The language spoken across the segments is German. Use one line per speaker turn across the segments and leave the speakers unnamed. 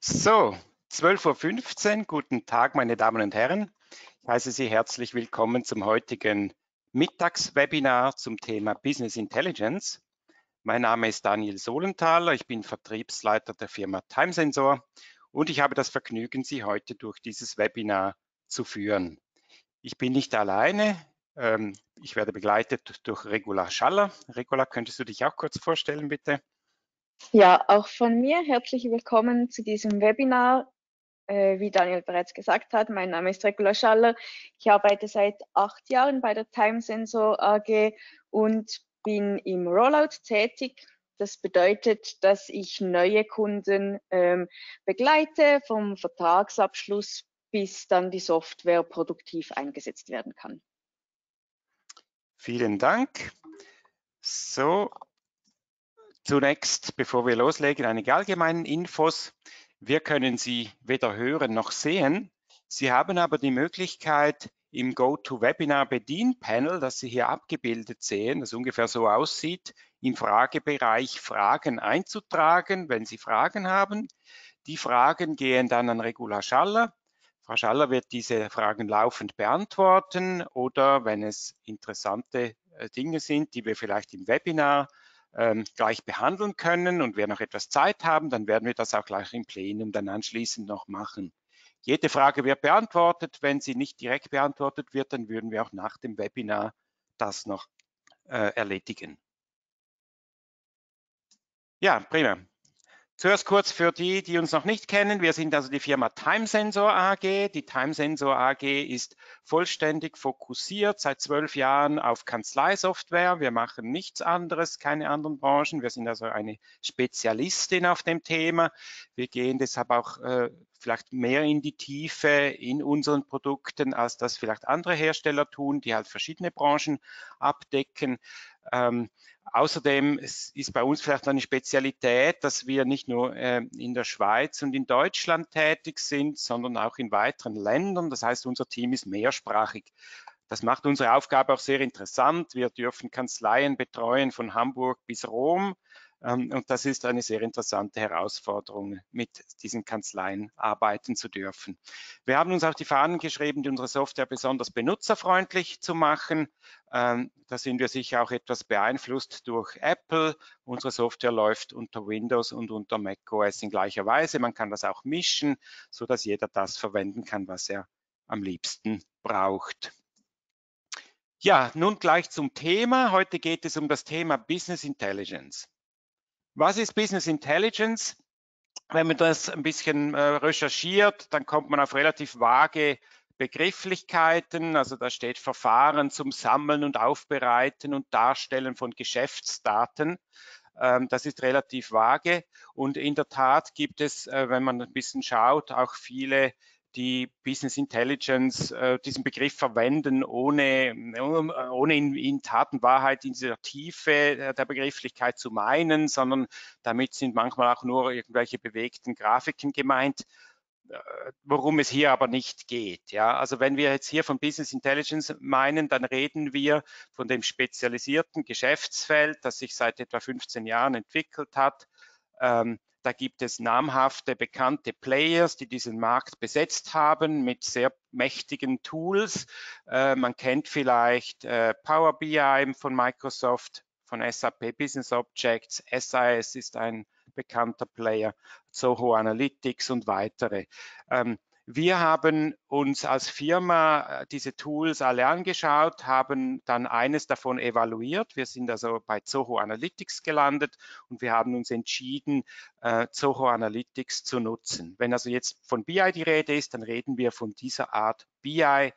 So, 12:15 Uhr, guten Tag, meine Damen und Herren. Ich heiße Sie herzlich willkommen zum heutigen Mittagswebinar zum Thema Business Intelligence. Mein Name ist Daniel Solenthaler, ich bin Vertriebsleiter der Firma Timesensor und ich habe das Vergnügen, Sie heute durch dieses Webinar zu führen. Ich bin nicht alleine, ich werde begleitet durch Regula Schaller. Regula, könntest du dich auch kurz vorstellen, bitte?
Ja, auch von mir herzlich willkommen zu diesem Webinar. Wie Daniel bereits gesagt hat, mein Name ist Regula Schaller. Ich arbeite seit 8 Jahren bei der Timesensor AG und bin im Rollout tätig. Das bedeutet, dass ich neue Kunden begleite, vom Vertragsabschluss bis dann die Software produktiv eingesetzt werden kann.
Vielen Dank. So, zunächst, bevor wir loslegen, einige allgemeinen Infos. Wir können Sie weder hören noch sehen. Sie haben aber die Möglichkeit, im GoToWebinar-Bedienpanel, das Sie hier abgebildet sehen, das ungefähr so aussieht, im Fragebereich Fragen einzutragen, wenn Sie Fragen haben. Die Fragen gehen dann an Regula Schaller. Frau Schaller wird diese Fragen laufend beantworten oder wenn es interessante Dinge sind, die wir vielleicht im Webinar gleich behandeln können und wir noch etwas Zeit haben, dann werden wir das auch gleich im Plenum dann anschließend noch machen. Jede Frage wird beantwortet. Wenn sie nicht direkt beantwortet wird, dann würden wir auch nach dem Webinar das noch erledigen. Ja, prima. Zuerst kurz für die, die uns noch nicht kennen. Wir sind also die Firma Timesensor AG. Die Timesensor AG ist vollständig fokussiert seit 12 Jahren auf Kanzleisoftware. Wir machen nichts anderes, keine anderen Branchen. Wir sind also eine Spezialistin auf dem Thema. Wir gehen deshalb auch vielleicht mehr in die Tiefe in unseren Produkten, als das vielleicht andere Hersteller tun, die halt verschiedene Branchen abdecken. Außerdem ist bei uns vielleicht eine Spezialität, dass wir nicht nur in der Schweiz und in Deutschland tätig sind, sondern auch in weiteren Ländern. Das heißt, unser Team ist mehrsprachig. Das macht unsere Aufgabe auch sehr interessant. Wir dürfen Kanzleien betreuen von Hamburg bis Rom. Und das ist eine sehr interessante Herausforderung, mit diesen Kanzleien arbeiten zu dürfen. Wir haben uns auf die Fahnen geschrieben, unsere Software besonders benutzerfreundlich zu machen. Da sind wir sicher auch etwas beeinflusst durch Apple. Unsere Software läuft unter Windows und unter macOS in gleicher Weise. Man kann das auch mischen, sodass jeder das verwenden kann, was er am liebsten braucht. Ja, nun gleich zum Thema. Heute geht es um das Thema Business Intelligence. Was ist Business Intelligence? Wenn man das ein bisschen recherchiert, dann kommt man auf relativ vage Begrifflichkeiten. Also da steht Verfahren zum Sammeln und Aufbereiten und Darstellen von Geschäftsdaten. Das ist relativ vage. Und in der Tat gibt es, wenn man ein bisschen schaut, auch viele, die Business Intelligence diesen Begriff verwenden, ohne in Tat und Wahrheit in dieser Tiefe der Begrifflichkeit zu meinen, sondern damit sind manchmal auch nur irgendwelche bewegten Grafiken gemeint, worum es hier aber nicht geht. Ja? Also wenn wir jetzt hier von Business Intelligence meinen, dann reden wir von dem spezialisierten Geschäftsfeld, das sich seit etwa 15 Jahren entwickelt hat. Da gibt es namhafte, bekannte Players, die diesen Markt besetzt haben mit sehr mächtigen Tools. Man kennt vielleicht Power BI von Microsoft, von SAP Business Objects, SIS ist ein bekannter Player, Zoho Analytics und weitere. Wir haben uns als Firma diese Tools alle angeschaut, haben dann eines davon evaluiert. Wir sind also bei Zoho Analytics gelandet und wir haben uns entschieden, Zoho Analytics zu nutzen. Wenn also jetzt von BI die Rede ist, dann reden wir von dieser Art BI.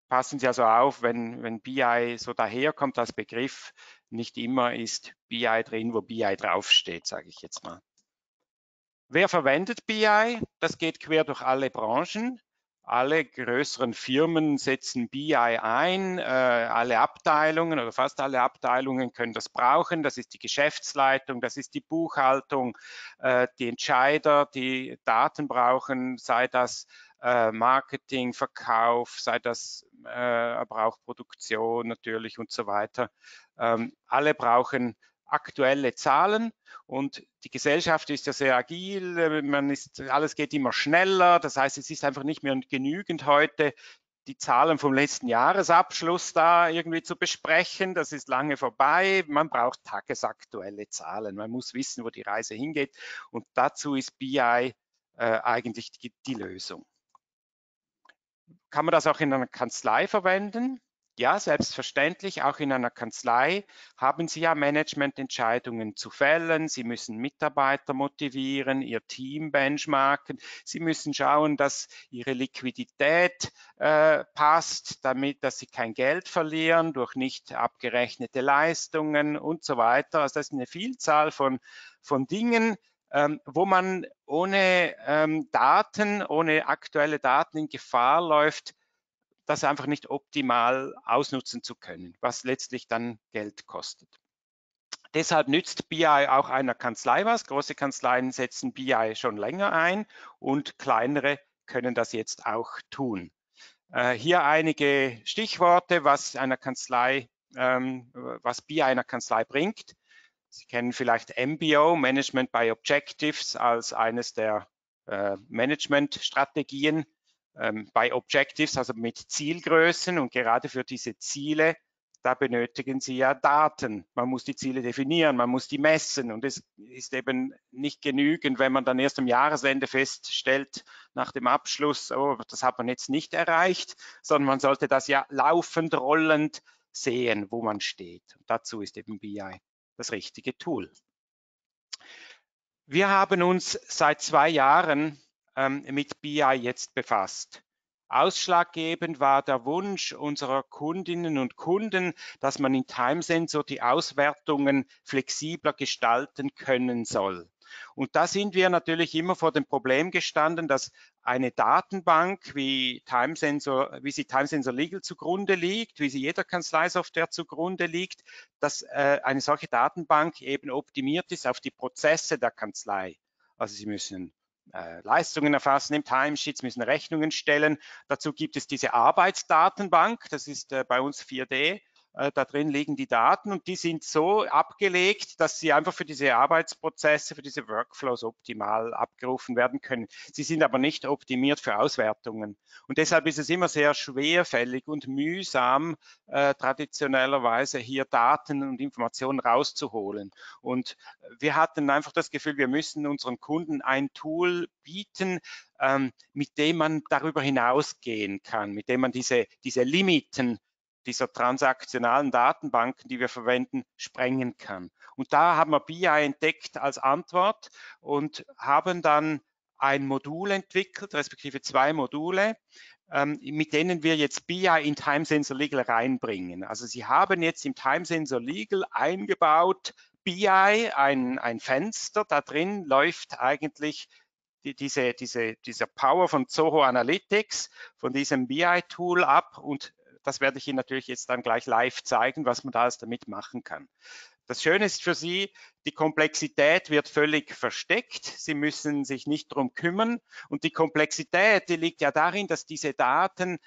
Passen Sie also auf, wenn BI so daherkommt als Begriff, nicht immer ist BI drin, wo BI draufsteht, sage ich jetzt mal. Wer verwendet BI? Das geht quer durch alle Branchen. Alle größeren Firmen setzen BI ein. Alle Abteilungen oder fast alle Abteilungen können das brauchen. Das ist die Geschäftsleitung, das ist die Buchhaltung, die Entscheider, die Daten brauchen, sei das Marketing, Verkauf, sei das aber auch Produktion natürlich und so weiter. Alle brauchen aktuelle Zahlen und die Gesellschaft ist ja sehr agil, alles geht immer schneller, das heißt, es ist einfach nicht mehr genügend heute, die Zahlen vom letzten Jahresabschluss da irgendwie zu besprechen. Das ist lange vorbei. Man braucht tagesaktuelle Zahlen. Man muss wissen, wo die Reise hingeht. Und dazu ist BI eigentlich die Lösung. Kann man das auch in einer Kanzlei verwenden? Ja, selbstverständlich. Auch in einer Kanzlei haben Sie ja Managemententscheidungen zu fällen. Sie müssen Mitarbeiter motivieren, Ihr Team benchmarken. Sie müssen schauen, dass Ihre Liquidität passt, damit, dass Sie kein Geld verlieren durch nicht abgerechnete Leistungen und so weiter. Also das ist eine Vielzahl von Dingen, wo man ohne Daten, ohne aktuelle Daten in Gefahr läuft, das einfach nicht optimal ausnutzen zu können, was letztlich dann Geld kostet. Deshalb nützt BI auch einer Kanzlei was. Große Kanzleien setzen BI schon länger ein und kleinere können das jetzt auch tun. Hier einige Stichworte, was BI einer Kanzlei bringt. Sie kennen vielleicht MBO, Management by Objectives, als eines der Managementstrategien. Bei Objectives, also mit Zielgrößen, und gerade für diese Ziele, da benötigen Sie ja Daten. Man muss die Ziele definieren, man muss die messen, und es ist eben nicht genügend, wenn man dann erst am Jahresende feststellt, nach dem Abschluss, oh, das hat man jetzt nicht erreicht, sondern man sollte das ja laufend, rollend sehen, wo man steht. Und dazu ist eben BI das richtige Tool. Wir haben uns seit 2 Jahren mit BI jetzt befasst. Ausschlaggebend war der Wunsch unserer Kundinnen und Kunden, dass man in TimeSensor die Auswertungen flexibler gestalten können soll. Und da sind wir natürlich immer vor dem Problem gestanden, dass eine Datenbank wie sie TimeSensor Legal zugrunde liegt, wie sie jeder Kanzleisoftware zugrunde liegt, dass eine solche Datenbank eben optimiert ist auf die Prozesse der Kanzlei. Also Sie müssen Leistungen erfassen im Timesheet, müssen Rechnungen stellen. Dazu gibt es diese Arbeitsdatenbank, das ist bei uns 4D. Da drin liegen die Daten und die sind so abgelegt, dass sie einfach für diese Arbeitsprozesse, für diese Workflows optimal abgerufen werden können. Sie sind aber nicht optimiert für Auswertungen. Und deshalb ist es immer sehr schwerfällig und mühsam, traditionellerweise hier Daten und Informationen rauszuholen. Und wir hatten einfach das Gefühl, wir müssen unseren Kunden ein Tool bieten, mit dem man darüber hinausgehen kann, mit dem man diese Limiten dieser transaktionalen Datenbanken, die wir verwenden, sprengen kann. Und da haben wir BI entdeckt als Antwort und haben dann ein Modul entwickelt, respektive 2 Module, mit denen wir jetzt BI in TimeSensor Legal reinbringen. Also Sie haben jetzt im TimeSensor Legal eingebaut BI, ein Fenster, da drin läuft eigentlich dieser Power von Zoho Analytics, von diesem BI-Tool ab, und das werde ich Ihnen natürlich jetzt dann gleich live zeigen, was man da alles damit machen kann. Das Schöne ist für Sie, die Komplexität wird völlig versteckt. Sie müssen sich nicht darum kümmern. Und die Komplexität, die liegt ja darin, dass diese Daten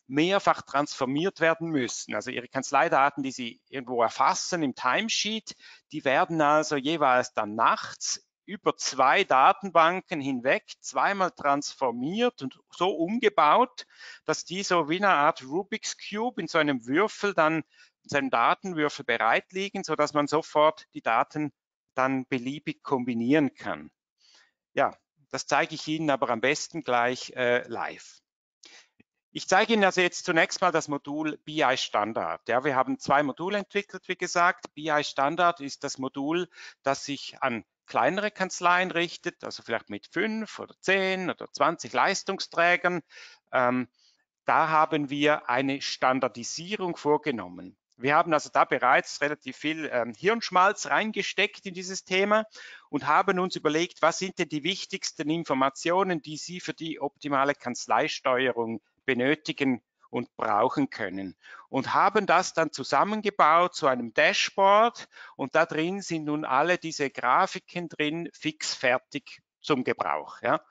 mehrfach transformiert werden müssen. Also Ihre Kanzleidaten, die Sie irgendwo erfassen im Timesheet, die werden also jeweils dann nachts über 2 Datenbanken hinweg zweimal transformiert und so umgebaut, dass die so wie eine Art Rubik's Cube in so einem Würfel dann, in seinem Datenwürfel bereit liegen, sodass man sofort die Daten dann beliebig kombinieren kann. Ja, das zeige ich Ihnen aber am besten gleich live. Ich zeige Ihnen also jetzt zunächst mal das Modul BI Standard. Ja, wir haben 2 Module entwickelt, wie gesagt. BI Standard ist das Modul, das sich an kleinere Kanzleien richtet, also vielleicht mit 5 oder 10 oder 20 Leistungsträgern. Da haben wir eine Standardisierung vorgenommen. Wir haben also da bereits relativ viel Hirnschmalz reingesteckt in dieses Thema und haben uns überlegt, was sind denn die wichtigsten Informationen, die Sie für die optimale Kanzleisteuerung benötigen und brauchen können, und haben das dann zusammengebaut zu einem Dashboard, und da drin sind nun alle diese Grafiken drin, fix fertig zum Gebrauch. Ja.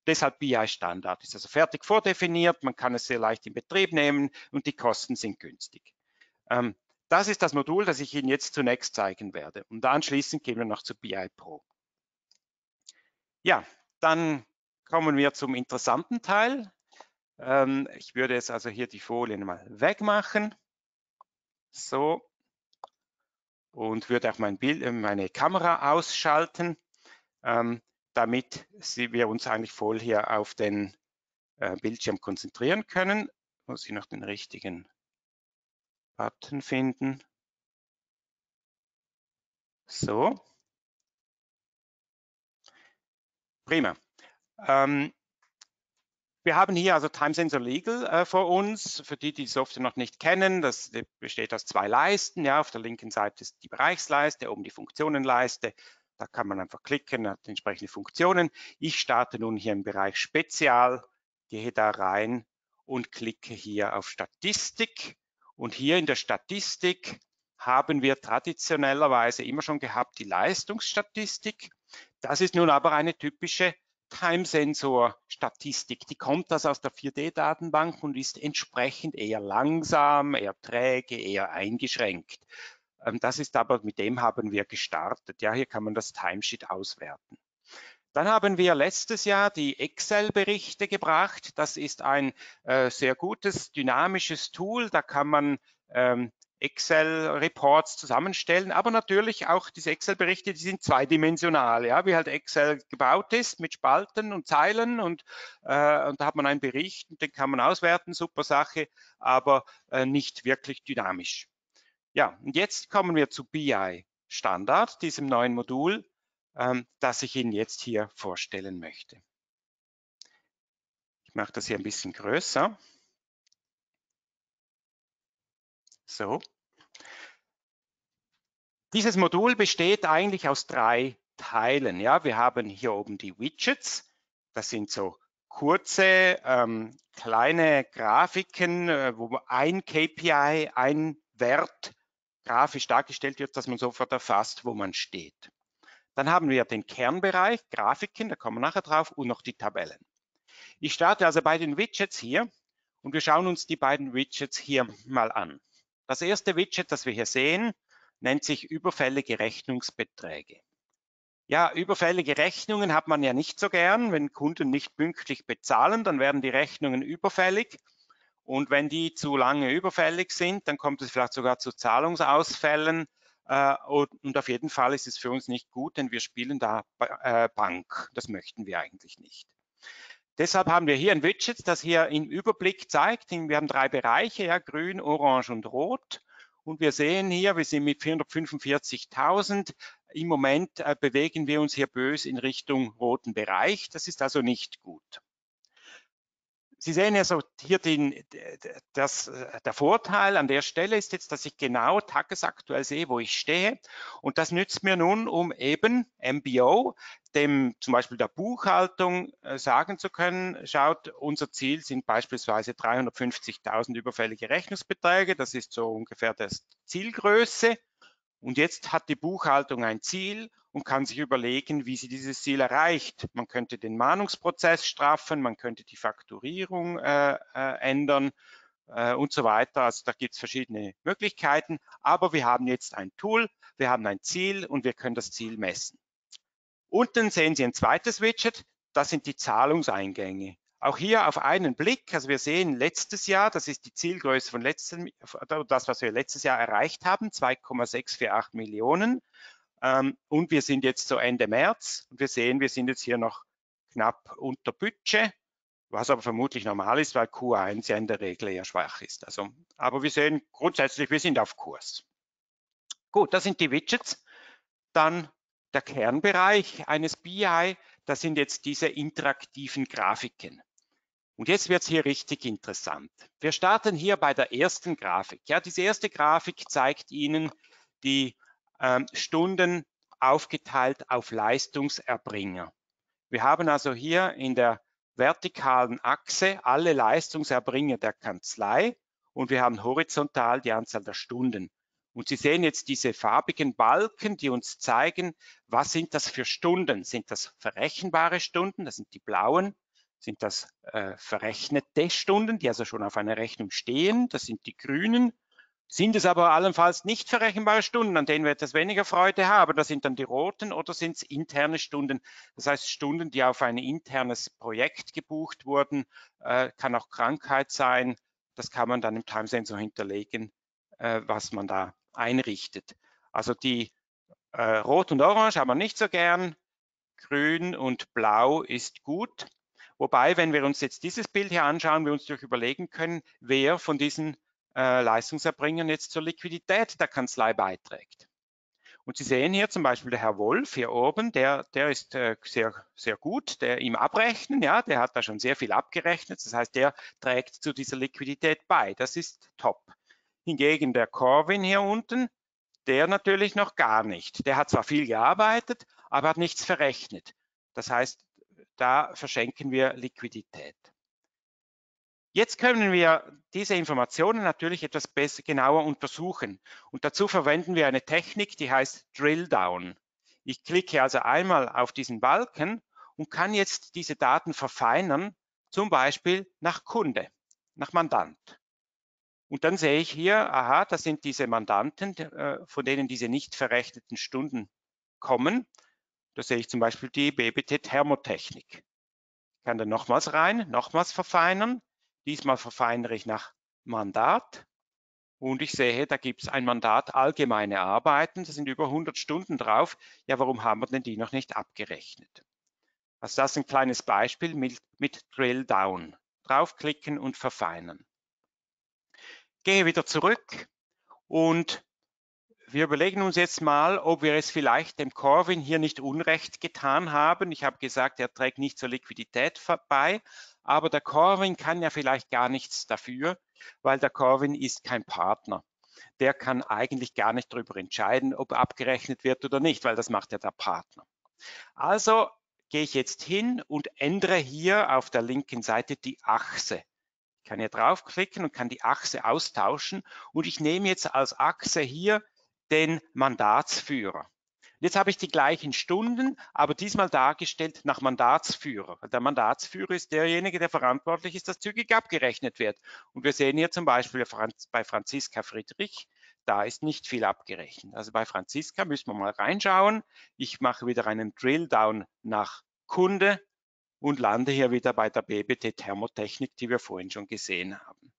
Deshalb BI Standard ist also fertig vordefiniert, man kann es sehr leicht in Betrieb nehmen und die Kosten sind günstig. Das ist das Modul, das ich Ihnen jetzt zunächst zeigen werde. Und anschließend gehen wir noch zu BI Pro. Ja, dann kommen wir zum interessanten Teil. Ich würde jetzt also hier die Folien mal wegmachen. So. Und würde auch meine Kamera ausschalten, damit wir uns eigentlich voll hier auf den Bildschirm konzentrieren können. Muss ich noch den richtigen Button finden. So. Prima. Wir haben hier also Time Sensor Legal vor uns. Für die, die Software noch nicht kennen, das besteht aus 2 Leisten. Ja, auf der linken Seite ist die Bereichsleiste, oben die Funktionenleiste. Da kann man einfach klicken, hat entsprechende Funktionen. Ich starte nun hier im Bereich Spezial, gehe da rein und klicke hier auf Statistik. Und hier in der Statistik haben wir traditionellerweise immer schon gehabt die Leistungsstatistik. Das ist nun aber eine typische Time-Sensor-Statistik, die kommt also aus der 4D-Datenbank und ist entsprechend eher langsam, eher träge, eher eingeschränkt. Das ist aber, mit dem haben wir gestartet. Ja, hier kann man das Timesheet auswerten. Dann haben wir letztes Jahr die Excel-Berichte gebracht. Das ist ein sehr gutes, dynamisches Tool. Da kann man Excel-Reports zusammenstellen, aber natürlich auch diese Excel-Berichte, die sind zweidimensional, ja, wie halt Excel gebaut ist mit Spalten und Zeilen und da hat man einen Bericht und den kann man auswerten, super Sache, aber nicht wirklich dynamisch. Ja, und jetzt kommen wir zu BI Standard, diesem neuen Modul, das ich Ihnen jetzt hier vorstellen möchte. Ich mache das hier ein bisschen größer. So. Dieses Modul besteht eigentlich aus 3 Teilen. Ja, wir haben hier oben die Widgets. Das sind so kurze, kleine Grafiken, wo ein KPI, ein Wert grafisch dargestellt wird, dass man sofort erfasst, wo man steht. Dann haben wir den Kernbereich, Grafiken, da kommen wir nachher drauf, und noch die Tabellen. Ich starte also bei den Widgets hier und wir schauen uns die beiden Widgets hier mal an. Das erste Widget, das wir hier sehen, nennt sich überfällige Rechnungsbeträge. Ja, überfällige Rechnungen hat man ja nicht so gern. Wenn Kunden nicht pünktlich bezahlen, dann werden die Rechnungen überfällig. Und wenn die zu lange überfällig sind, dann kommt es vielleicht sogar zu Zahlungsausfällen. Und auf jeden Fall ist es für uns nicht gut, denn wir spielen da Bank. Das möchten wir eigentlich nicht. Deshalb haben wir hier ein Widget, das hier im Überblick zeigt. Wir haben 3 Bereiche, ja, grün, orange und rot. Und wir sehen hier, wir sind mit 445.000. Im Moment bewegen wir uns hier bös in Richtung roten Bereich. Das ist also nicht gut. Sie sehen ja so hier der Vorteil an der Stelle ist jetzt, dass ich genau tagesaktuell sehe, wo ich stehe. Und das nützt mir nun, um eben MBO, dem zum Beispiel der Buchhaltung sagen zu können, schaut, unser Ziel sind beispielsweise 350.000 überfällige Rechnungsbeträge. Das ist so ungefähr das Zielgröße. Und jetzt hat die Buchhaltung ein Ziel und kann sich überlegen, wie sie dieses Ziel erreicht. Man könnte den Mahnungsprozess straffen, man könnte die Fakturierung ändern und so weiter. Also da gibt es verschiedene Möglichkeiten. Aber wir haben jetzt ein Tool, wir haben ein Ziel und wir können das Ziel messen. Unten sehen Sie ein zweites Widget, das sind die Zahlungseingänge. Auch hier auf einen Blick, also wir sehen letztes Jahr, das ist die Zielgröße von das, was wir letztes Jahr erreicht haben, 2,648 Millionen. Und wir sind jetzt so Ende März und wir sehen, wir sind jetzt hier noch knapp unter Budget, was aber vermutlich normal ist, weil Q1 ja in der Regel eher schwach ist. Also, aber wir sehen grundsätzlich, wir sind auf Kurs. Gut, das sind die Widgets. Dann der Kernbereich eines BI, das sind jetzt diese interaktiven Grafiken. Und jetzt wird es hier richtig interessant. Wir starten hier bei der ersten Grafik. Ja, diese erste Grafik zeigt Ihnen die Stunden aufgeteilt auf Leistungserbringer. Wir haben also hier in der vertikalen Achse alle Leistungserbringer der Kanzlei und wir haben horizontal die Anzahl der Stunden. Und Sie sehen jetzt diese farbigen Balken, die uns zeigen, was sind das für Stunden? Sind das verrechenbare Stunden? Das sind die blauen. Sind das verrechnete Stunden, die also schon auf einer Rechnung stehen? Das sind die grünen. Sind es aber allenfalls nicht verrechenbare Stunden, an denen wir etwas weniger Freude haben? Das sind dann die roten oder sind es interne Stunden? Das heißt Stunden, die auf ein internes Projekt gebucht wurden, kann auch Krankheit sein. Das kann man dann im Timesensor hinterlegen, was man da einrichtet. Also die Rot und Orange haben wir nicht so gern. Grün und Blau ist gut. Wobei, wenn wir uns jetzt dieses Bild hier anschauen, wir uns durch überlegen können, wer von diesen Leistungserbringern jetzt zur Liquidität der Kanzlei beiträgt. Und Sie sehen hier zum Beispiel der Herr Wolf hier oben, der ist sehr gut, der im Abrechnen, ja, der hat da schon sehr viel abgerechnet. Das heißt, der trägt zu dieser Liquidität bei. Das ist top. Hingegen der Corwin hier unten, der natürlich noch gar nicht. Der hat zwar viel gearbeitet, aber hat nichts verrechnet. Das heißt, da verschenken wir Liquidität. Jetzt können wir diese Informationen natürlich etwas besser, genauer untersuchen. Und dazu verwenden wir eine Technik, die heißt Drill Down. Ich klicke also einmal auf diesen Balken und kann jetzt diese Daten verfeinern, zum Beispiel nach Kunde, nach Mandant. Und dann sehe ich hier, aha, das sind diese Mandanten, von denen diese nicht verrechneten Stunden kommen. Da sehe ich zum Beispiel die BBT Thermotechnik. Ich kann dann nochmals rein, nochmals verfeinern. Diesmal verfeinere ich nach Mandat und ich sehe, da gibt es ein Mandat allgemeine Arbeiten. Da sind über 100 Stunden drauf. Ja, warum haben wir denn die noch nicht abgerechnet? Also das ist ein kleines Beispiel mit Drill Down. Draufklicken und verfeinern. Gehe wieder zurück und wir überlegen uns jetzt mal, ob wir es vielleicht dem Corwin hier nicht Unrecht getan haben. Ich habe gesagt, er trägt nicht zur Liquidität bei, aber der Corwin kann ja vielleicht gar nichts dafür, weil der Corwin ist kein Partner. Der kann eigentlich gar nicht darüber entscheiden, ob abgerechnet wird oder nicht, weil das macht ja der Partner. Also gehe ich jetzt hin und ändere hier auf der linken Seite die Achse. Ich kann hier draufklicken und kann die Achse austauschen und ich nehme jetzt als Achse hier den Mandatsführer. Jetzt habe ich die gleichen Stunden, aber diesmal dargestellt nach Mandatsführer. Der Mandatsführer ist derjenige, der verantwortlich ist, dass zügig abgerechnet wird. Und wir sehen hier zum Beispiel bei Franziska Friedrich, da ist nicht viel abgerechnet. Also bei Franziska müssen wir mal reinschauen. Ich mache wieder einen Drill Down nach Kunde und lande hier wieder bei der BBT Thermotechnik, die wir vorhin schon gesehen haben.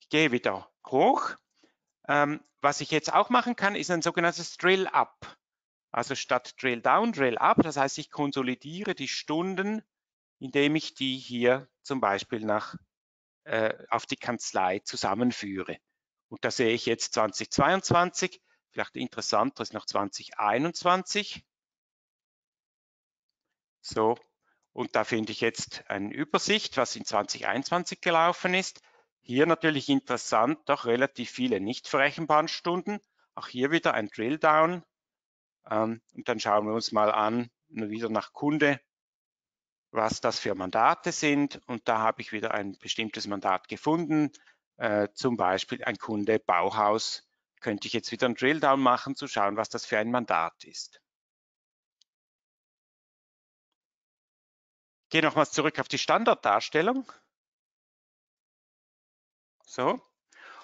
Ich gehe wieder hoch. Was ich jetzt auch machen kann, ist ein sogenanntes Drill Up. Also statt Drill Down, Drill Up. Das heißt, ich konsolidiere die Stunden, indem ich die hier zum Beispiel auf die Kanzlei zusammenführe. Und da sehe ich jetzt 2022, vielleicht interessanter ist noch 2021. So, und da finde ich jetzt eine Übersicht, was in 2021 gelaufen ist. Hier natürlich interessant, doch relativ viele nicht verrechenbaren Stunden. Auch hier wieder ein Drill Down. Und dann schauen wir uns mal an, wieder nach Kunde, was das für Mandate sind. Und da habe ich wieder ein bestimmtes Mandat gefunden. Zum Beispiel ein Kunde Bauhaus. Könnte ich jetzt wieder einen Drill Down machen, zu schauen, was das für ein Mandat ist. Ich gehe nochmals zurück auf die Standarddarstellung. So.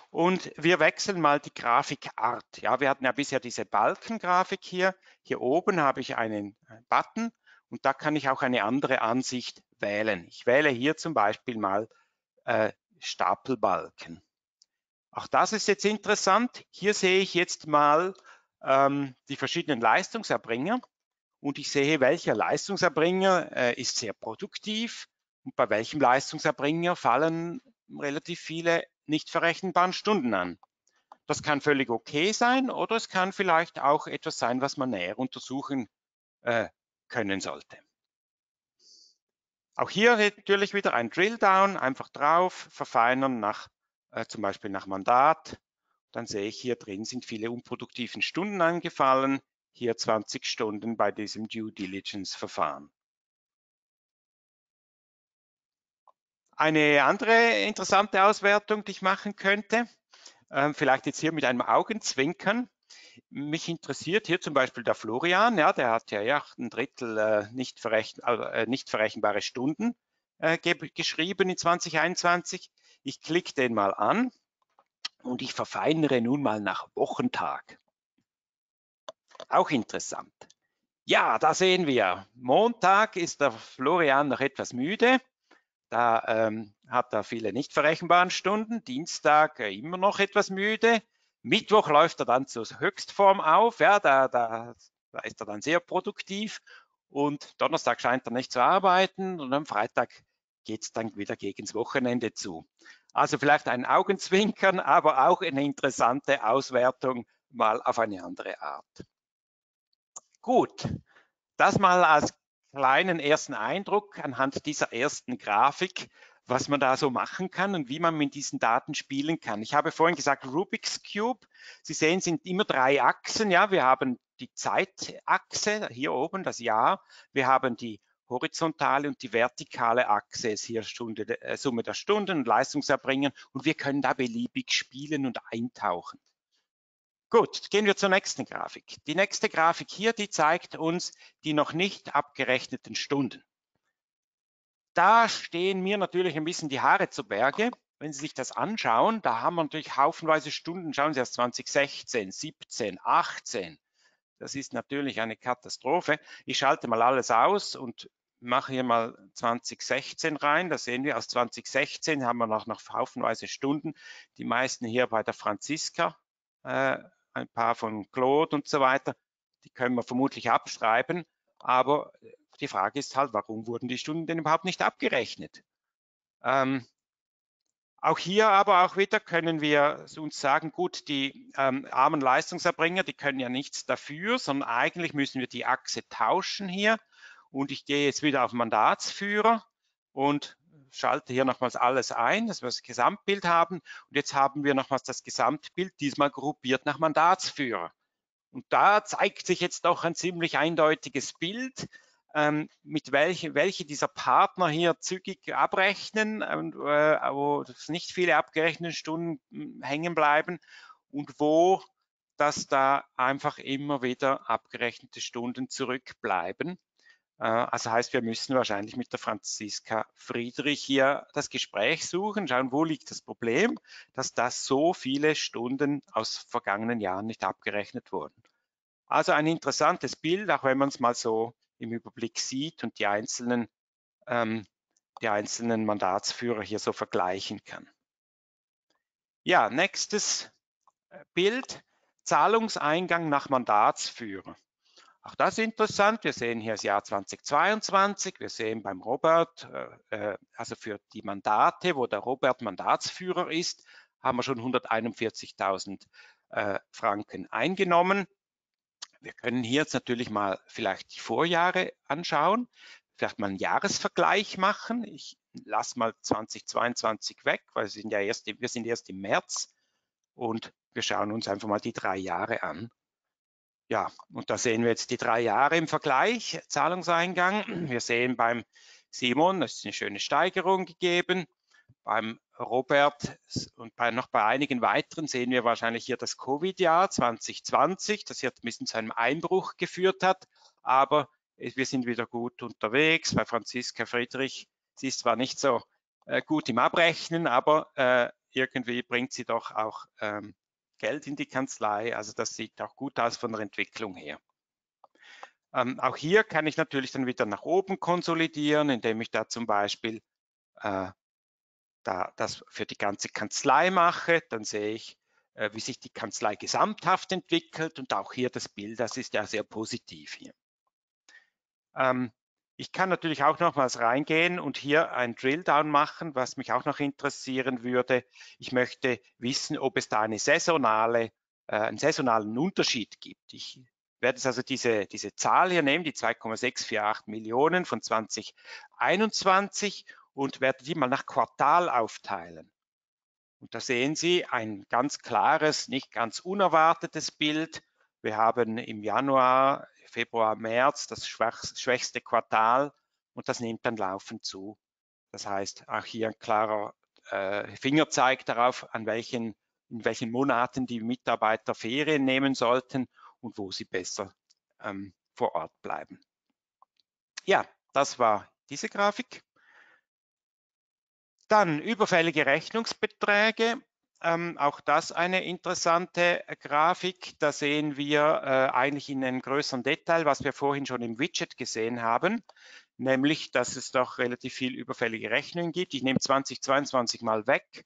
Und wir wechseln mal die Grafikart. Ja, wir hatten ja bisher diese Balkengrafik hier. Hier oben habe ich einen Button und da kann ich auch eine andere Ansicht wählen. Ich wähle hier zum Beispiel mal Stapelbalken. Auch das ist jetzt interessant. Hier sehe ich jetzt mal die verschiedenen Leistungserbringer und ich sehe, welcher Leistungserbringer ist sehr produktiv und bei welchem Leistungserbringer fallen relativ viele nicht verrechenbaren Stunden an. Das kann völlig okay sein oder es kann vielleicht auch etwas sein, was man näher untersuchen können sollte. Auch hier natürlich wieder ein Drill Down, einfach drauf, verfeinern nach zum Beispiel nach Mandat. Dann sehe ich, hier drin sind viele unproduktiven Stunden angefallen, hier 20 Stunden bei diesem Due Diligence Verfahren. Eine andere interessante Auswertung, die ich machen könnte, vielleicht jetzt hier mit einem Augenzwinkern. Mich interessiert hier zum Beispiel der Florian, ja, der hat ja ein Drittel nicht verrechenbare Stunden geschrieben in 2021. Ich klicke den mal an und ich verfeinere nun mal nach Wochentag. Auch interessant. Ja, da sehen wir, Montag ist der Florian noch etwas müde. Da hat er viele nicht verrechenbaren Stunden. Dienstag immer noch etwas müde. Mittwoch läuft er dann zur Höchstform auf. Ja, da ist er dann sehr produktiv. Und Donnerstag scheint er nicht zu arbeiten. Und am Freitag geht es dann wieder gegens Wochenende zu. Also vielleicht ein Augenzwinkern, aber auch eine interessante Auswertung mal auf eine andere Art. Gut, das mal als kleinen ersten Eindruck anhand dieser ersten Grafik, was man da so machen kann und wie man mit diesen Daten spielen kann. Ich habe vorhin gesagt, Rubik's Cube. Sie sehen, sind immer 3 Achsen. Ja, wir haben die Zeitachse, hier oben das Jahr. Wir haben die horizontale und die vertikale Achse, ist hier Summe der Stunden und Leistungserbringen. Und wir können da beliebig spielen und eintauchen. Gut, gehen wir zur nächsten Grafik. Die nächste Grafik hier, die zeigt uns die noch nicht abgerechneten Stunden. Da stehen mir natürlich ein bisschen die Haare zu Berge. Wenn Sie sich das anschauen, da haben wir natürlich haufenweise Stunden. Schauen Sie erst 2016, 17, 18. Das ist natürlich eine Katastrophe. Ich schalte mal alles aus und mache hier mal 2016 rein. Da sehen wir, aus 2016 haben wir noch haufenweise Stunden. Die meisten hier bei der Franziska, ein paar von Claude und so weiter. Die können wir vermutlich abschreiben. Aber die Frage ist halt, warum wurden die Stunden denn überhaupt nicht abgerechnet? Auch hier aber auch wieder können wir uns sagen, gut, die armen Leistungserbringer, die können ja nichts dafür, sondern eigentlich müssen wir die Achse tauschen hier. Und ich gehe jetzt wieder auf Mandatsführer und schalte hier nochmals alles ein, dass wir das Gesamtbild haben. Und jetzt haben wir nochmals das Gesamtbild, diesmal gruppiert nach Mandatsführer. Und da zeigt sich jetzt doch ein ziemlich eindeutiges Bild, mit welche dieser Partner hier zügig abrechnen, wo nicht viele abgerechnete Stunden hängen bleiben und wo dass da einfach immer wieder abgerechnete Stunden zurückbleiben. Also heißt, wir müssen wahrscheinlich mit der Franziska Friedrich hier das Gespräch suchen, schauen, wo liegt das Problem, dass das so viele Stunden aus vergangenen Jahren nicht abgerechnet wurden. Also ein interessantes Bild, auch wenn man es mal so im Überblick sieht und die einzelnen Mandatsführer hier so vergleichen kann. Ja, nächstes Bild, Zahlungseingang nach Mandatsführer. Auch das ist interessant. Wir sehen hier das Jahr 2022. Wir sehen beim Robert, also für die Mandate, wo der Robert Mandatsführer ist, haben wir schon 141.000 Franken eingenommen. Wir können hier jetzt natürlich mal vielleicht die Vorjahre anschauen, vielleicht mal einen Jahresvergleich machen. Ich lasse mal 2022 weg, weil wir sind erst im März und wir schauen uns einfach mal die 3 Jahre an. Ja, und da sehen wir jetzt die 3 Jahre im Vergleich, Zahlungseingang. Wir sehen beim Simon, das ist eine schöne Steigerung gegeben. Beim Robert und noch bei einigen weiteren sehen wir wahrscheinlich hier das Covid-Jahr 2020, das hier ein bisschen zu einem Einbruch geführt hat. Aber wir sind wieder gut unterwegs. Bei Franziska Friedrich, sie ist zwar nicht so gut im Abrechnen, aber irgendwie bringt sie doch auch Geld in die Kanzlei. Also das sieht auch gut aus von der Entwicklung her. Auch hier kann ich natürlich dann wieder nach oben konsolidieren, indem ich da zum Beispiel das für die ganze Kanzlei mache. Dann sehe ich, wie sich die Kanzlei gesamthaft entwickelt und auch hier das Bild, das ist ja sehr positiv hier. Ich kann natürlich auch nochmals reingehen und hier ein Drilldown machen, was mich auch noch interessieren würde. Ich möchte wissen, ob es da einen saisonalen Unterschied gibt. Ich werde jetzt also diese Zahl hier nehmen, die 2,648 Millionen von 2021 und werde die mal nach Quartal aufteilen. Und da sehen Sie ein ganz klares, nicht ganz unerwartetes Bild. Wir haben im Januar, Februar, März das schwächste Quartal und das nimmt dann laufend zu. Das heißt, auch hier ein klarer Fingerzeig darauf, in welchen Monaten die Mitarbeiter Ferien nehmen sollten und wo sie besser vor Ort bleiben. Ja, das war diese Grafik. Dann überfällige Rechnungsbeträge. Auch das eine interessante Grafik. Da sehen wir eigentlich in einem größeren Detail, was wir vorhin schon im Widget gesehen haben, nämlich, dass es doch relativ viel überfällige Rechnungen gibt. Ich nehme 2022 mal weg.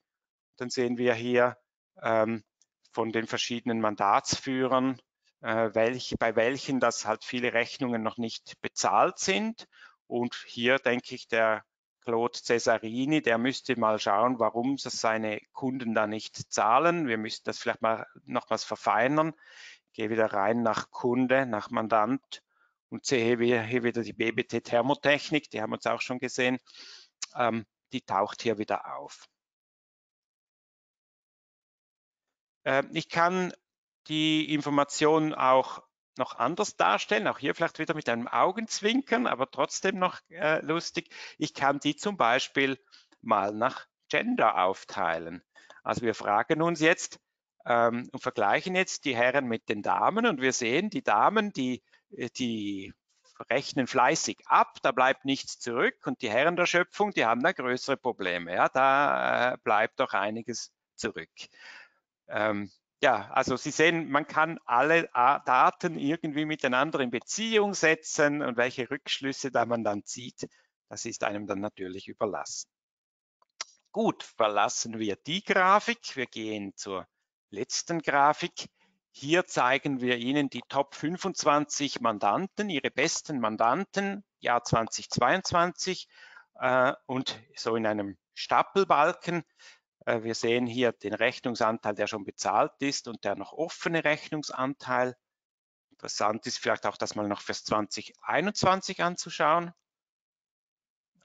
Dann sehen wir hier von den verschiedenen Mandatsführern, bei welchen das halt viele Rechnungen noch nicht bezahlt sind. Und hier denke ich, der Claude Cesarini, der müsste mal schauen, warum das seine Kunden da nicht zahlen. Wir müssten das vielleicht mal nochmals verfeinern. Ich gehe wieder rein nach Kunde, nach Mandant und sehe hier wieder die BBT Thermotechnik, die haben wir uns auch schon gesehen. Die taucht hier wieder auf. Ich kann die Information auch noch anders darstellen, auch hier vielleicht wieder mit einem Augenzwinkern, aber trotzdem noch lustig. Ich kann die zum Beispiel mal nach Gender aufteilen. Also wir fragen uns jetzt und vergleichen jetzt die Herren mit den Damen und wir sehen, die Damen, die rechnen fleißig ab, da bleibt nichts zurück und die Herren der Schöpfung, die haben da größere Probleme. Ja, da bleibt doch einiges zurück. Ja, also Sie sehen, man kann alle Daten irgendwie miteinander in Beziehung setzen und welche Rückschlüsse da man dann zieht, das ist einem dann natürlich überlassen. Gut, verlassen wir die Grafik. Wir gehen zur letzten Grafik. Hier zeigen wir Ihnen die Top 25 Mandanten, Ihre besten Mandanten, Jahr 2022 und so in einem Stapelbalken. Wir sehen hier den Rechnungsanteil, der schon bezahlt ist und der noch offene Rechnungsanteil. Interessant ist vielleicht auch, das mal noch fürs 2021 anzuschauen.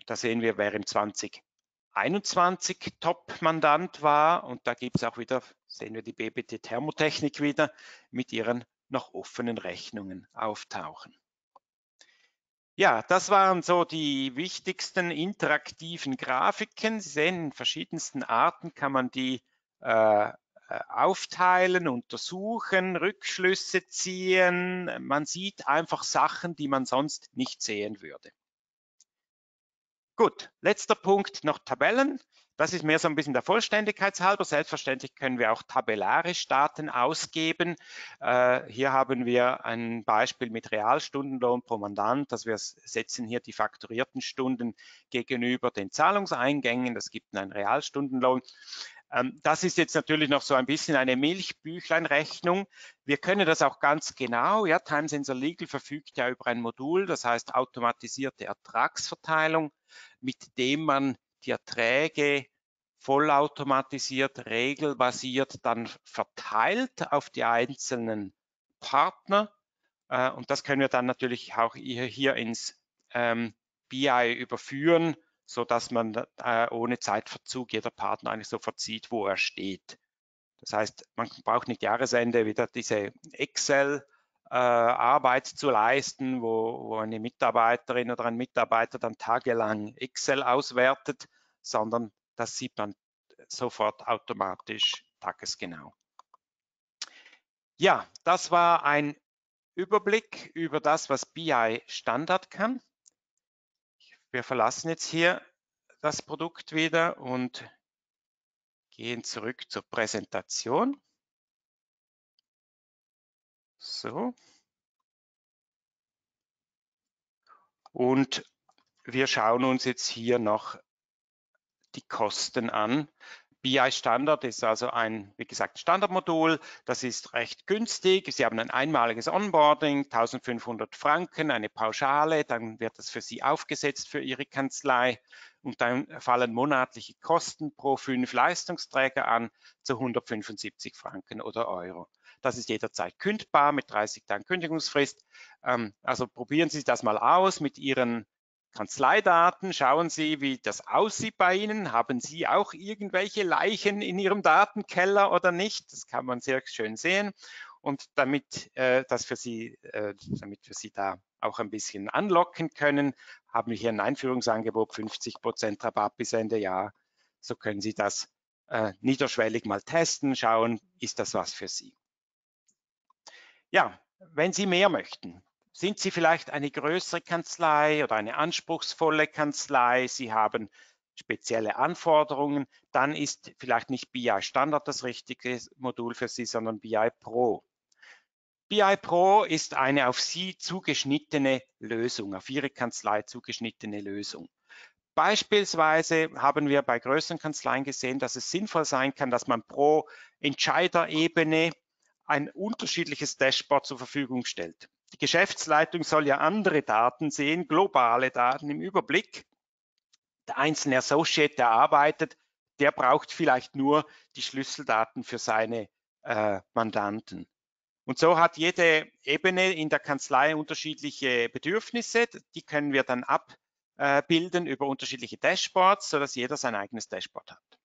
Da sehen wir, wer im 2021 Top-Mandant war und da gibt es auch wieder, sehen wir die BBT Thermotechnik wieder mit ihren noch offenen Rechnungen auftauchen. Ja, das waren so die wichtigsten interaktiven Grafiken. Sie sehen, in verschiedensten Arten kann man die aufteilen, untersuchen, Rückschlüsse ziehen. Man sieht einfach Sachen, die man sonst nicht sehen würde. Gut, letzter Punkt, noch Tabellen. Das ist mehr so ein bisschen der Vollständigkeit halber. Selbstverständlich können wir auch tabellarisch Daten ausgeben. Hier haben wir ein Beispiel mit Realstundenlohn pro Mandant. Also wir setzen hier die fakturierten Stunden gegenüber den Zahlungseingängen. Das gibt einen Realstundenlohn. Das ist jetzt natürlich noch so ein bisschen eine Milchbüchleinrechnung. Wir können das auch ganz genau. Ja, Time Sensor Legal verfügt ja über ein Modul, das heißt automatisierte Ertragsverteilung, mit dem man die Erträge vollautomatisiert, regelbasiert dann verteilt auf die einzelnen Partner. Und das können wir dann natürlich auch hier ins BI überführen, so dass man ohne Zeitverzug jeder Partner eigentlich sofort sieht, wo er steht. Das heißt, man braucht nicht Jahresende wieder diese Excel-Arbeit zu leisten, wo eine Mitarbeiterin oder ein Mitarbeiter dann tagelang Excel auswertet, sondern das sieht man sofort automatisch tagesgenau. Ja, das war ein Überblick über das, was BI Standard kann. Wir verlassen jetzt hier das Produkt wieder und gehen zurück zur Präsentation. So. Und wir schauen uns jetzt hier noch die Kosten an. BI Standard ist also ein, wie gesagt, Standardmodul. Das ist recht günstig. Sie haben ein einmaliges Onboarding, 1500 Franken, eine Pauschale. Dann wird das für Sie aufgesetzt für Ihre Kanzlei. Und dann fallen monatliche Kosten pro 5 Leistungsträger an zu 175 Franken oder Euro. Das ist jederzeit kündbar mit 30 Tagen Kündigungsfrist. Also probieren Sie das mal aus mit Ihren Kanzleidaten. Schauen Sie, wie das aussieht bei Ihnen. Haben Sie auch irgendwelche Leichen in Ihrem Datenkeller oder nicht? Das kann man sehr schön sehen. Und damit, damit wir Sie da auch ein bisschen anlocken können, haben wir hier ein Einführungsangebot, 50% Rabatt bis Ende Jahr. So können Sie das niederschwellig mal testen, schauen, ist das was für Sie. Ja, wenn Sie mehr möchten, sind Sie vielleicht eine größere Kanzlei oder eine anspruchsvolle Kanzlei? Sie haben spezielle Anforderungen, dann ist vielleicht nicht BI Standard das richtige Modul für Sie, sondern BI Pro. BI Pro ist eine auf Sie zugeschnittene Lösung, auf Ihre Kanzlei zugeschnittene Lösung. Beispielsweise haben wir bei größeren Kanzleien gesehen, dass es sinnvoll sein kann, dass man pro Entscheiderebene ein unterschiedliches Dashboard zur Verfügung stellt. Die Geschäftsleitung soll ja andere Daten sehen, globale Daten im Überblick. Der einzelne Associate, der arbeitet, der braucht vielleicht nur die Schlüsseldaten für seine Mandanten. Und so hat jede Ebene in der Kanzlei unterschiedliche Bedürfnisse. Die können wir dann abbilden über unterschiedliche Dashboards, sodass jeder sein eigenes Dashboard hat.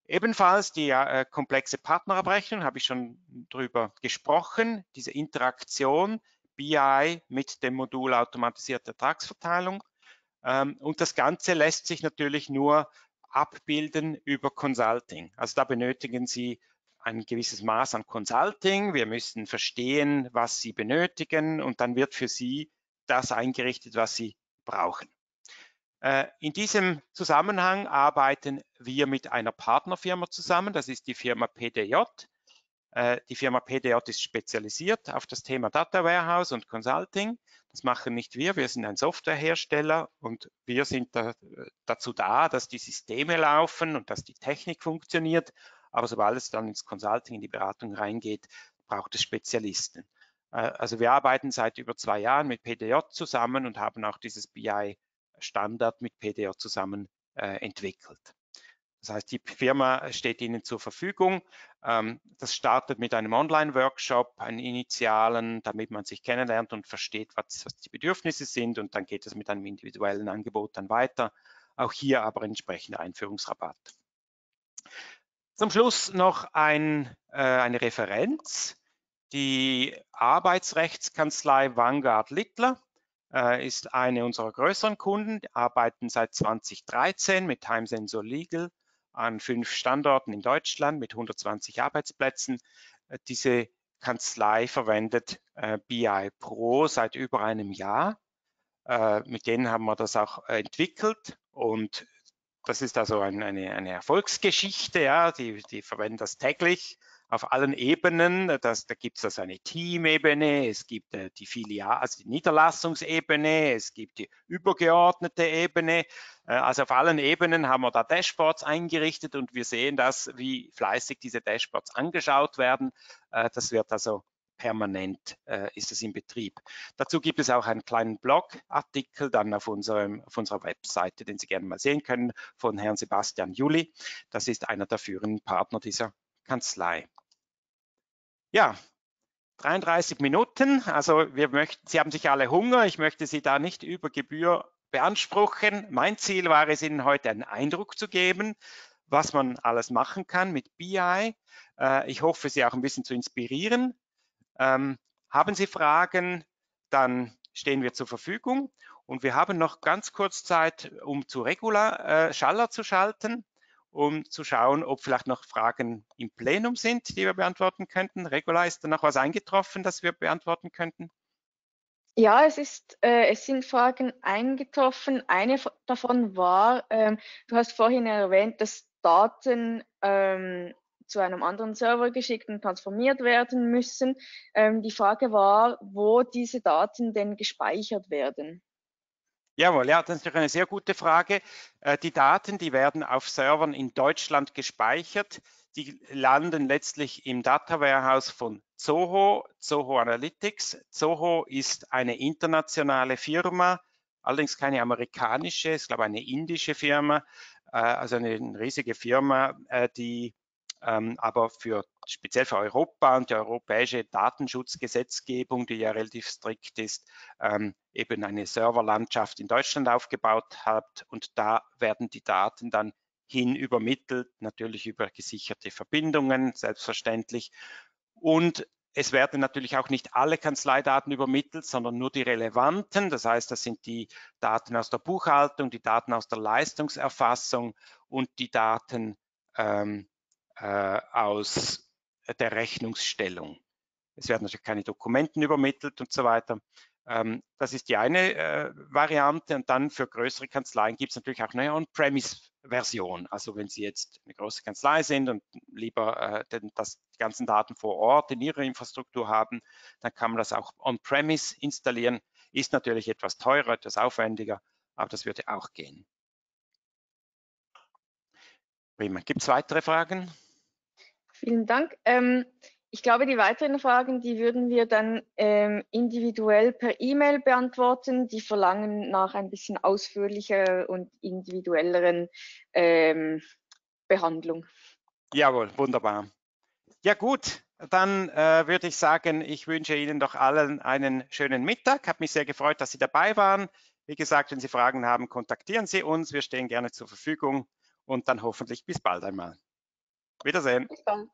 Ebenfalls die komplexe Partnerabrechnung, habe ich schon drüber gesprochen, diese Interaktion BI mit dem Modul automatisierte Ertragsverteilung. Und das Ganze lässt sich natürlich nur abbilden über Consulting. Also da benötigen Sie ein gewisses Maß an Consulting. Wir müssen verstehen, was Sie benötigen, und dann wird für Sie das eingerichtet, was Sie brauchen. In diesem Zusammenhang arbeiten wir mit einer Partnerfirma zusammen. Das ist die Firma PDJ. Die Firma PDJ ist spezialisiert auf das Thema Data Warehouse und Consulting. Das machen nicht wir. Wir sind ein Softwarehersteller und wir sind dazu da, dass die Systeme laufen und dass die Technik funktioniert. Aber sobald es dann ins Consulting, in die Beratung reingeht, braucht es Spezialisten. Also wir arbeiten seit über 2 Jahren mit PDJ zusammen und haben auch dieses BI-Standard mit PDJ zusammen entwickelt. Das heißt, die Firma steht Ihnen zur Verfügung. Das startet mit einem Online-Workshop, einen initialen, damit man sich kennenlernt und versteht, was die Bedürfnisse sind, und dann geht es mit einem individuellen Angebot dann weiter. Auch hier aber entsprechender Einführungsrabatt. Zum Schluss noch eine Referenz. Die Arbeitsrechtskanzlei Vanguard Littler ist eine unserer größeren Kunden. Die arbeiten seit 2013 mit Time Sensor Legal an 5 Standorten in Deutschland mit 120 Arbeitsplätzen. Diese Kanzlei verwendet BI Pro seit über einem Jahr. Mit denen haben wir das auch entwickelt, und das ist also eine Erfolgsgeschichte, ja, die verwenden das täglich auf allen Ebenen. Da gibt es also eine Teamebene, es gibt die Filial, also die Niederlassungsebene, es gibt die übergeordnete Ebene. Also auf allen Ebenen haben wir da Dashboards eingerichtet, und wir sehen das, wie fleißig diese Dashboards angeschaut werden. Das wird also permanent ist es in Betrieb. Dazu gibt es auch einen kleinen Blogartikel dann auf unserer Webseite, den Sie gerne mal sehen können, von Herrn Sebastian Juli. Das ist einer der führenden Partner dieser Kanzlei. Ja, 33 Minuten. Also Sie haben sicher alle Hunger. Ich möchte Sie da nicht über Gebühr beanspruchen. Mein Ziel war es, Ihnen heute einen Eindruck zu geben, was man alles machen kann mit BI. Ich hoffe, Sie auch ein bisschen zu inspirieren. Haben Sie Fragen, dann stehen wir zur Verfügung, und wir haben noch ganz kurz Zeit, um zu Regula Schaller zu schalten, um zu schauen, ob vielleicht noch Fragen im Plenum sind, die wir beantworten könnten. Regula, ist da noch was eingetroffen, das wir beantworten könnten?
Ja, es sind Fragen eingetroffen. Eine davon war, du hast vorhin erwähnt, dass Daten zu einem anderen Server geschickt und transformiert werden müssen. Die Frage war, wo diese Daten denn gespeichert werden.
Jawohl, ja, das ist natürlich eine sehr gute Frage. Die Daten, die werden auf Servern in Deutschland gespeichert. Die landen letztlich im Data Warehouse von Zoho Analytics. Zoho ist eine internationale Firma, allerdings keine amerikanische, ist glaube ich eine indische Firma, also eine riesige Firma, die aber speziell für Europa und die europäische Datenschutzgesetzgebung, die ja relativ strikt ist, eben eine Serverlandschaft in Deutschland aufgebaut hat, und da werden die Daten dann hin übermittelt, natürlich über gesicherte Verbindungen, selbstverständlich. Und es werden natürlich auch nicht alle Kanzleidaten übermittelt, sondern nur die relevanten. Das heißt, das sind die Daten aus der Buchhaltung, die Daten aus der Leistungserfassung und die Daten aus der Rechnungsstellung. Es werden natürlich keine Dokumenten übermittelt und so weiter. Das ist die eine Variante, und dann für größere Kanzleien gibt es natürlich auch eine On-Premise-Version. Also wenn Sie jetzt eine große Kanzlei sind und lieber die ganzen Daten vor Ort in Ihrer Infrastruktur haben, dann kann man das auch On-Premise installieren. Ist natürlich etwas teurer, etwas aufwendiger, aber das würde auch gehen. Prima. Gibt es weitere Fragen?
Vielen Dank. Ich glaube, die weiteren Fragen, die würden wir dann individuell per E-Mail beantworten. Die verlangen nach ein bisschen ausführlicher und individuelleren Behandlung.
Jawohl, wunderbar. Ja gut, dann würde ich sagen, ich wünsche Ihnen doch allen einen schönen Mittag. Hat mich sehr gefreut, dass Sie dabei waren. Wie gesagt, wenn Sie Fragen haben, kontaktieren Sie uns. Wir stehen gerne zur Verfügung und dann hoffentlich bis bald einmal. Wiedersehen.
Bis bald.